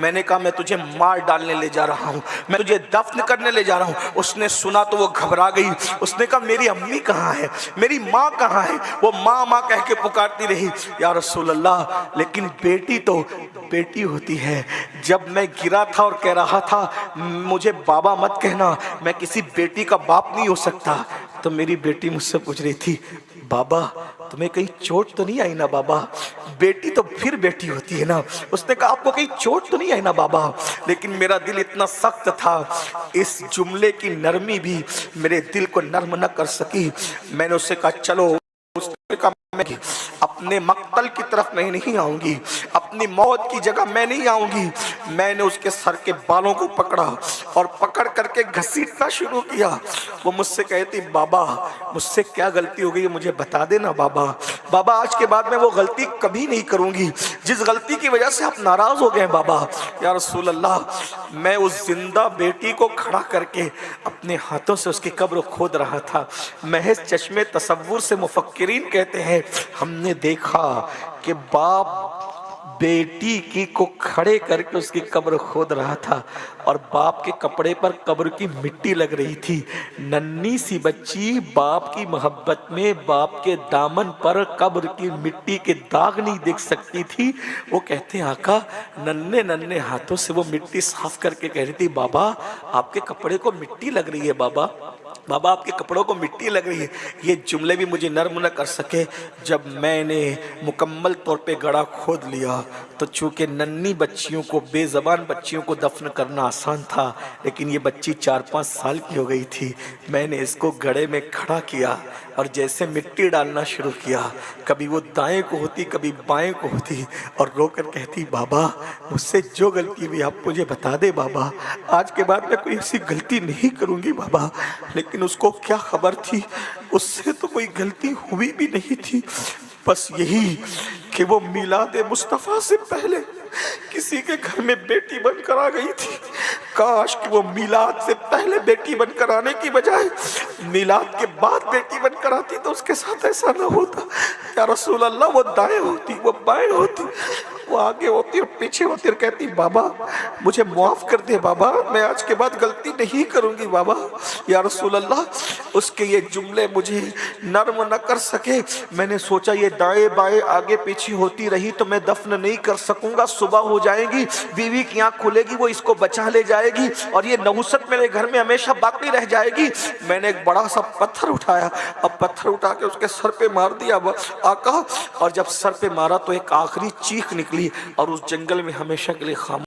मैंने कहा मैं तुझे मार डालने ले जा रहा हूँ, मैं तुझे दफन करने ले जा रहा हूँ। उसने सुना तो वो घबरा गई। उसने कहा मेरी अम्मी कहाँ है, मेरी माँ कहाँ है? वो माँ माँ कह के पुकारती रही, या रसूल अल्लाह, लेकिन बेटी तो बेटी होती है। जब मैं गिरा था और कह रहा था मुझे बाबा मत कहना, मैं किसी बेटी का बाप नहीं हो सकता, तो मेरी बेटी मुझसे पूछ रही थी, बाबा तुम्हें कहीं चोट तो नहीं आई ना बाबा? बेटी तो फिर बेटी होती है ना। उसने कहा आपको कहीं चोट तो नहीं आई ना बाबा? लेकिन मेरा दिल इतना सख्त था, इस जुमले की नरमी भी मेरे दिल को नर्म न कर सकी। मैंने उससे कहा चलो, उसने कहा मैं अपने मक्तल की तरफ मैं नहीं आऊंगी, अपनी मौत की जगह मैं नहीं आऊंगी। मैंने उसके सर के बालों को पकड़ा और पकड़ करके घसीटना शुरू किया। वो मुझसे कहती, बाबा मुझसे क्या गलती हो गई है मुझे बता देना बाबा, बाबा आज के बाद मैं वो गलती कभी नहीं करूंगी जिस गलती की वजह से आप नाराज हो गए बाबा। या रसूल अल्लाह, मैं उस जिंदा बेटी को खड़ा करके अपने हाथों से उसकी कब्र खोद रहा था। महज चश्मे तसव्वुर से मुफक्किरीन कहते हैं हमने देखा कि बाप बेटी की को खड़े करके उसकी कब्र खोद रहा था और बाप के कपड़े पर कब्र की मिट्टी लग रही थी। नन्ही सी बच्ची बाप की मोहब्बत में बाप के दामन पर कब्र की मिट्टी के दाग नहीं देख सकती थी। वो कहते हैं आका, नन्हे नन्हे हाथों से वो मिट्टी साफ करके कह रही थी, बाबा आपके कपड़े को मिट्टी लग रही है, बाबा बाबा आपके कपड़ों को मिट्टी लग रही है। ये जुमले भी मुझे नर्म न कर सके। जब मैंने मुकम्मल तौर पे गड़ा खोद लिया तो चूंकि नन्ही बच्चियों को, बेज़बान बच्चियों को दफन करना आसान था, लेकिन ये बच्ची 4-5 साल की हो गई थी। मैंने इसको गड़े में खड़ा किया और जैसे मिट्टी डालना शुरू किया, कभी वो दाएं को होती कभी बाएं को होती, और रोकर कहती, बाबा मुझसे जो गलती हुई आप मुझे बता दे बाबा, आज के बाद मैं कोई ऐसी गलती नहीं करूँगी बाबा। लेकिन उसको क्या खबर थी, उससे तो कोई गलती हुई भी नहीं थी, बस यही कि वो मिलाद मुस्तफ़ा से पहले किसी के घर में बेटी बनकर आ गई थी। काश कि वो मिलाद से पहले बेटी बनकर आने की बजाय मिलाद के बाद बेटी बनकर आती तो उसके साथ ऐसा ना होता। या रसूल अल्लाह, वो दाएं होती, वो बाएं होती, वो आगे होती और पीछे होती और कहती, बाबा मुझे माफ़ कर दे बाबा, मैं आज के बाद गलती नहीं करूँगी बाबा। या रसूल अल्लाह, उसके ये जुमले मुझे नर्म न कर सके। मैंने सोचा ये दाएं बाएं आगे पीछे होती रही तो मैं दफन नहीं कर सकूँगा, सुबह हो जाएगी, बीवी की आँख खुलेगी, वो इसको बचा ले जाएगी और ये नहुसत मेरे घर में हमेशा बाकी रह जाएगी। मैंने एक बड़ा सा पत्थर उठाया, अब पत्थर उठा के उसके सर पे मार दिया आका, और जब सर पे मारा तो एक आखिरी चीख निकली और उस जंगल में हमेशा के लिए खामोश